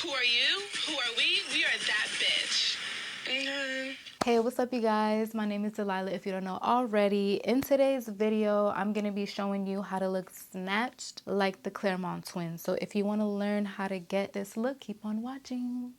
Who are you? Who are we? We are that bitch. Hey, what's up you guys? My name is Delilah if you don't know already. In today's video, I'm going to be showing you how to look snatched like the Claremont twins. So if you want to learn how to get this look, keep on watching.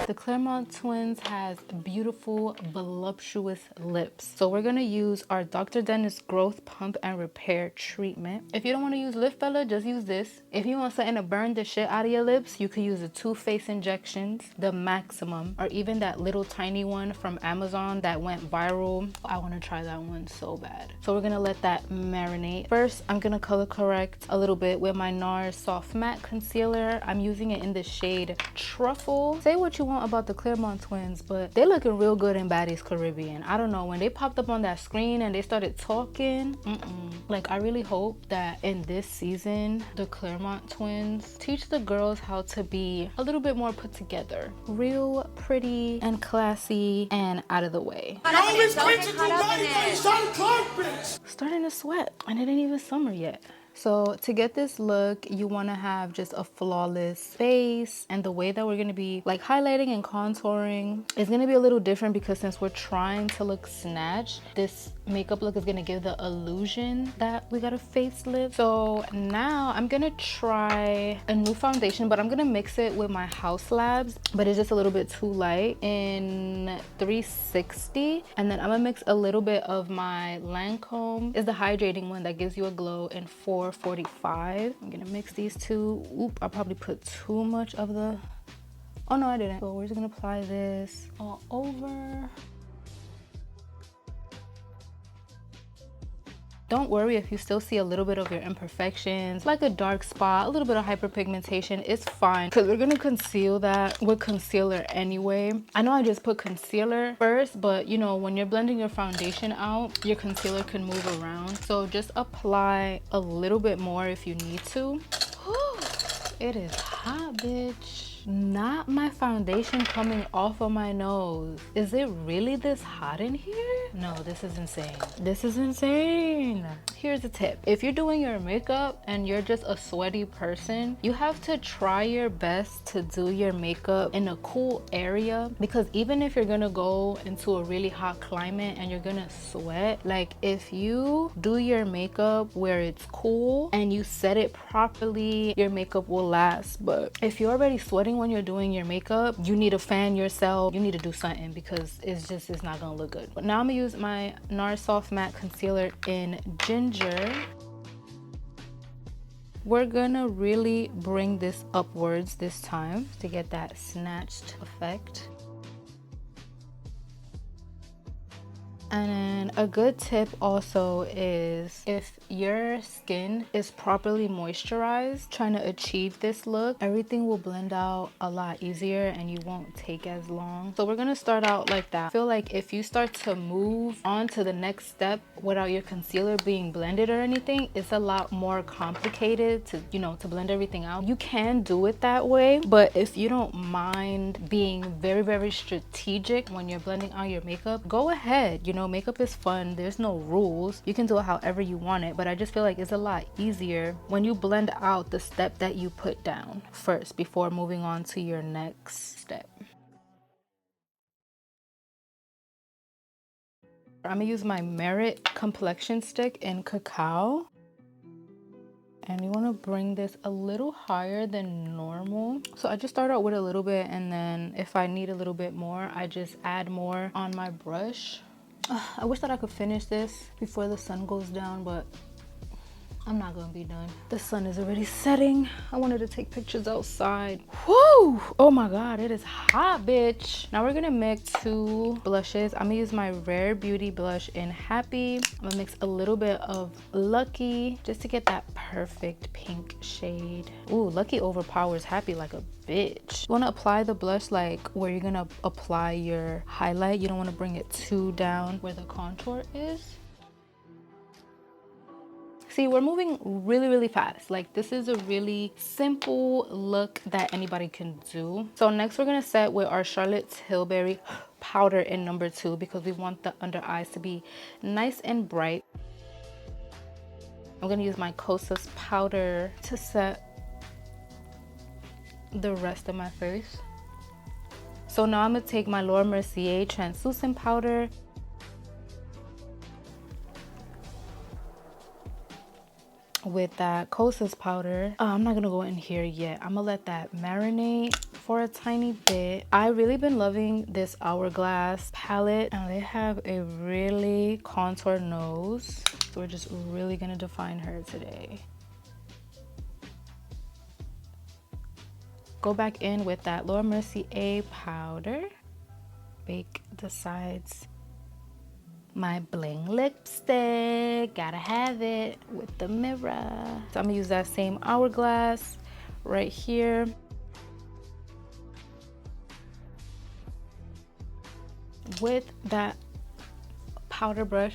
The Claremont twins has beautiful, voluptuous lips. So we're going to use our Dr. Dennis Growth Pump and Repair treatment. If you don't want to use Lift Fella, just use this. If you want something to burn the shit out of your lips, you could use the Too Faced Injections, the Maximum, or even that little tiny one from Amazon that went viral. I want to try that one so bad. So we're going to let that marinate. First, I'm going to color correct a little bit with my NARS Soft Matte Concealer. I'm using it in the shade Truffle. Say what you want about the Claremont twins, but they looking real good in Baddies Caribbean. I don't know, when they popped up on that screen and they started talking, like I really hope that in this season the Claremont twins teach the girls how to be a little bit more put together, real pretty and classy and out of the way. Starting to sweat and it ain't even summer yet. So to get this look, you want to have just a flawless face, and the way that we're going to be like highlighting and contouring is going to be a little different because since we're trying to look snatched, this makeup look is going to give the illusion that we got a facelift. So now I'm going to try a new foundation, but I'm going to mix it with my HAUS Labs, but it's just a little bit too light, in 360, and then I'm going to mix a little bit of my Lancôme, is the hydrating one that gives you a glow, in 445. I'm gonna mix these two. Oop, I probably put too much of the, oh no I didn't. So we're just gonna apply this all over. Don't worry if you still see a little bit of your imperfections, like a dark spot, a little bit of hyperpigmentation. It's fine because we're gonna conceal that with concealer anyway. I know I just put concealer first, but you know, when you're blending your foundation out, your concealer can move around. So just apply a little bit more if you need to. Whew, it is hot, bitch. Not my foundation coming off of my nose. Is it really this hot in here? No, this is insane. This is insane. Here's a tip. If you're doing your makeup and you're just a sweaty person, you have to try your best to do your makeup in a cool area, because even if you're gonna go into a really hot climate and you're gonna sweat, like if you do your makeup where it's cool and you set it properly, your makeup will last. But if you're already sweating when you're doing your makeup, you need to fan yourself, you need to do something, because it's not gonna look good. But now I'm gonna use my NARS Soft Matte Concealer in Ginger. We're gonna really bring this upwards this time to get that snatched effect. And then a good tip also is, if your skin is properly moisturized, trying to achieve this look, everything will blend out a lot easier and you won't take as long. So we're gonna start out like that. I feel like if you start to move on to the next step without your concealer being blended or anything, it's a lot more complicated to, you know, to blend everything out. You can do it that way, but if you don't mind being very, very strategic when you're blending out your makeup, go ahead. You know, makeup is fun, there's no rules, you can do it however you want it, but I just feel like it's a lot easier when you blend out the step that you put down first before moving on to your next step. I'm gonna use my Merit complexion stick in Cacao, and you want to bring this a little higher than normal. So I just start out with a little bit, and then if I need a little bit more, I just add more on my brush. I wish that I could finish this before the sun goes down, but I'm not gonna be done. The sun is already setting. I wanted to take pictures outside. Whoo! Oh my god, it is hot, bitch. Now we're gonna mix two blushes. I'm gonna use my Rare Beauty blush in Happy. I'm gonna mix a little bit of Lucky just to get that perfect pink shade. Ooh, Lucky overpowers Happy like a bitch. You want to apply the blush like where you're gonna apply your highlight. You don't want to bring it too down where the contour is. See, we're moving really, really fast. Like, this is a really simple look that anybody can do. So next we're gonna set with our Charlotte Tilbury powder in number 2 because we want the under eyes to be nice and bright. I'm gonna use my Kosas powder to set the rest of my face. So now I'm gonna take my Mercier translucent powder with that Kosas powder. I'm not gonna go in here yet. I'm gonna let that marinate for a tiny bit. I really been loving this Hourglass palette, and they have a really contoured nose. So we're just really gonna define her today. Go back in with that Mercier powder. Bake the sides. My bling lipstick, gotta have it with the mirror. So I'm gonna use that same Hourglass right here. With that powder brush,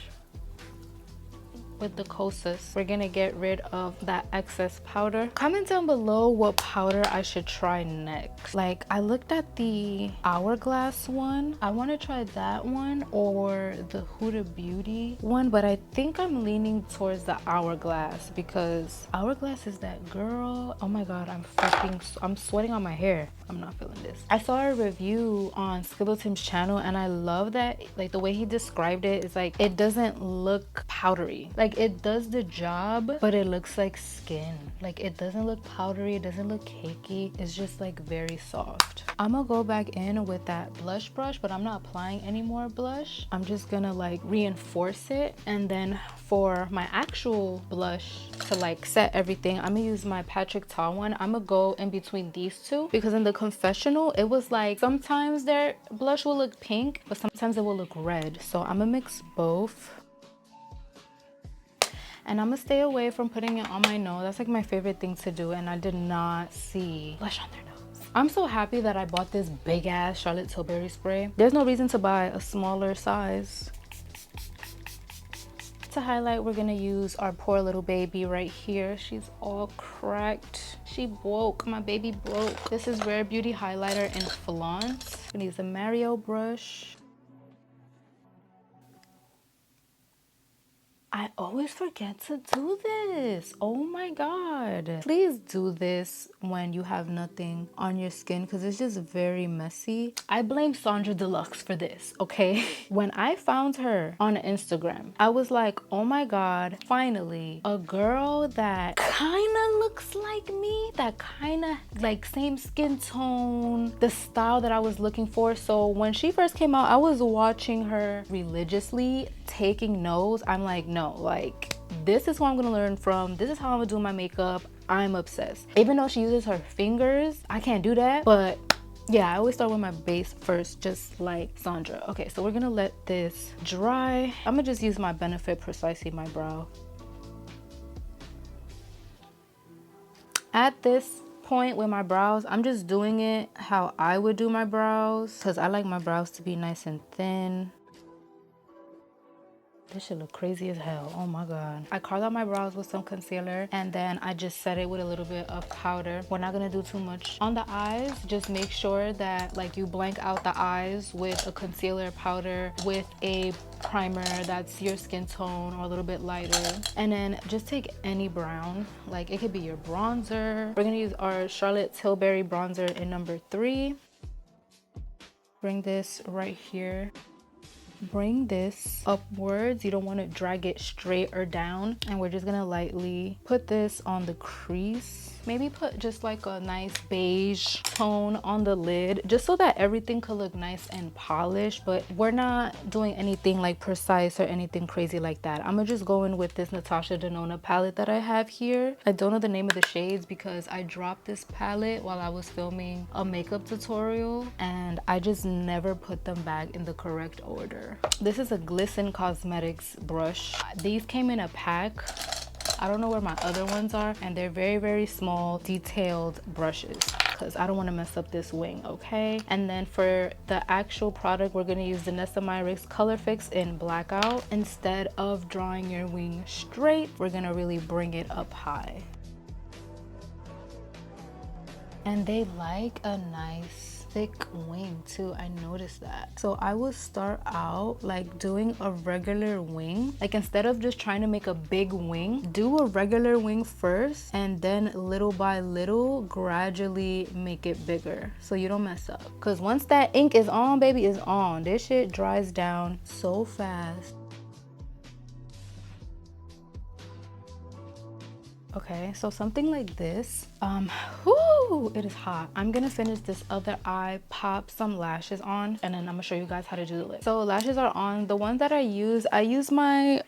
with the Kosas, we're gonna get rid of that excess powder. Comment down below what powder I should try next. Like, I looked at the Hourglass one. I want to try that one or the Huda Beauty one, but I think I'm leaning towards the Hourglass because Hourglass is that girl. Oh my god, I'm sweating on my hair. I'm not feeling this. I saw a review on Skeleton's channel, and I love that, like, the way he described it is like it doesn't look powdery. Like, it does the job, but it looks like skin. Like, it doesn't look powdery, it doesn't look cakey. It's just like very soft. I'm gonna go back in with that blush brush, but I'm not applying any more blush. I'm just gonna like reinforce it, and then for my actual blush to like set everything, I'm gonna use my Patrick Ta one. I'm gonna go in between these two because in the confessional it was like sometimes their blush will look pink, but sometimes it will look red. So I'm gonna mix both. And I'm gonna stay away from putting it on my nose. That's like my favorite thing to do, and I did not see blush on their nose. I'm so happy that I bought this big ass Charlotte Tilbury spray. There's no reason to buy a smaller size. To highlight, we're gonna use our poor little baby right here. She's all cracked. She broke, my baby broke. This is Rare Beauty highlighter in Flaunt. I'm gonna use a Mario brush. I always forget to do this. Oh my god. Please do this when you have nothing on your skin because it's just very messy. I blame Sandra Deluxe for this, okay? When I found her on Instagram, I was like, oh my god, finally, a girl that kind of looks like me, that kind of like same skin tone, the style that I was looking for. So when she first came out, I was watching her religiously, taking notes. I'm like, no, like, this is who I'm gonna learn from. This is how I'm gonna do my makeup. I'm obsessed. Even though she uses her fingers, I can't do that. But yeah, I always start with my base first, just like Sandra. Okay, so we're gonna let this dry. I'm gonna just use my Benefit Precisely My Brow. At this point with my brows, I'm just doing it how I would do my brows because I like my brows to be nice and thin. This should look crazy as hell. Oh my god. I carved out my brows with some concealer, and then I just set it with a little bit of powder. We're not gonna do too much on the eyes. Just make sure that like you blank out the eyes with a concealer powder with a primer that's your skin tone or a little bit lighter. And then just take any brown, like it could be your bronzer. We're gonna use our Charlotte Tilbury bronzer in number 3. Bring this right here. Bring this upwards. You don't want to drag it straight or down. And we're just gonna lightly put this on the crease. Maybe put just like a nice beige tone on the lid, just so that everything could look nice and polished. But we're not doing anything like precise or anything crazy like that. I'm gonna just go in with this Natasha Denona palette that I have here. I don't know the name of the shades because I dropped this palette while I was filming a makeup tutorial, and I just never put them back in the correct order. This is a Glisten Cosmetics brush. These came in a pack. I don't know where my other ones are, and they're very, very small, detailed brushes because I don't want to mess up this wing, okay? And then for the actual product, we're going to use the Nessa Myricks Color Fix in Blackout. Instead of drawing your wing straight, we're going to really bring it up high. And they like a nice thick wing too. I noticed that. So I will start out like doing a regular wing. Like instead of just trying to make a big wing, do a regular wing first and then little by little gradually make it bigger so you don't mess up. Because once that ink is on, baby, is on. This shit dries down so fast. Okay, so something like this. Whoo, it is hot. I'm gonna finish this other eye, pop some lashes on, and then I'm gonna show you guys how to do the lip. So lashes are on. The ones that I use my,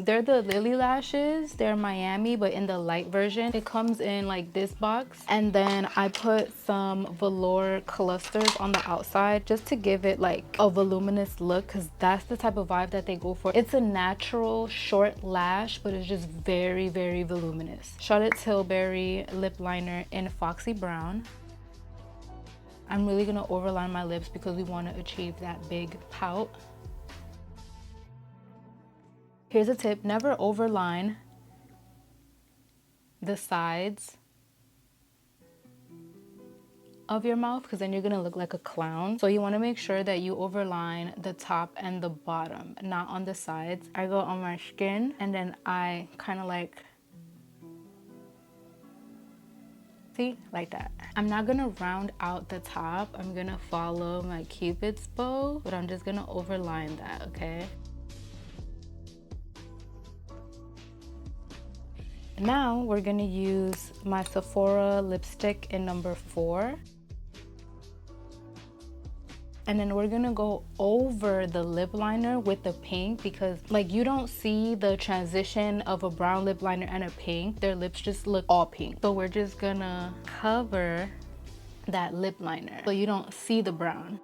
they're the Lily lashes. They're Miami, but in the light version. It comes in like this box. And then I put some velour clusters on the outside just to give it like a voluminous look, because that's the type of vibe that they go for. It's a natural short lash, but it's just very, very voluminous. Charlotte Tilbury lip liner in Foxy Brown. I'm really gonna overline my lips because we want to achieve that big pout. Here's a tip: never overline the sides of your mouth, because then you're gonna look like a clown. So you want to make sure that you overline the top and the bottom, not on the sides. I go on my skin and then I kind of like, see, like that. I'm not gonna round out the top. I'm gonna follow my Cupid's bow, but I'm just gonna overline that, okay? Now we're gonna use my Sephora lipstick in number 4. And then we're gonna go over the lip liner with the pink, because like you don't see the transition of a brown lip liner and a pink. Their lips just look all pink. So we're just gonna cover that lip liner so you don't see the brown.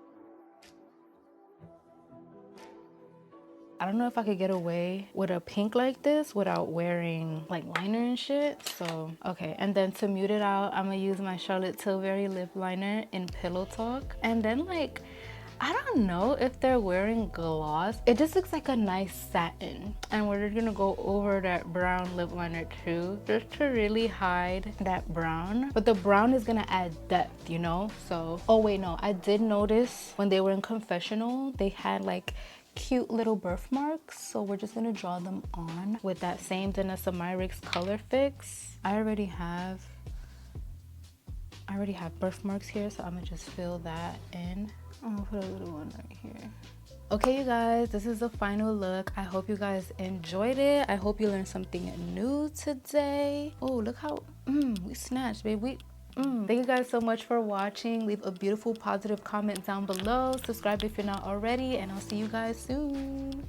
I don't know if I could get away with a pink like this without wearing like liner and shit. So, okay. And then to mute it out, I'm gonna use my Charlotte Tilbury lip liner in Pillow Talk. And then like, I don't know if they're wearing gloss. It just looks like a nice satin. And we're just gonna go over that brown lip liner too, just to really hide that brown. But the brown is gonna add depth, you know? So, oh wait, no. I did notice when they were in confessional, they had like cute little birthmarks, so we're just gonna draw them on with that same Danessa Myricks color fix. I already have birthmarks here, so I'm gonna just fill that in. I'm gonna put a little one right here. Okay, you guys, this is the final look. I hope you guys enjoyed it. I hope you learned something new today. Oh, look how we snatched, babe. Thank you guys so much for watching. Leave a beautiful positive comment down below. Subscribe if you're not already, and I'll see you guys soon.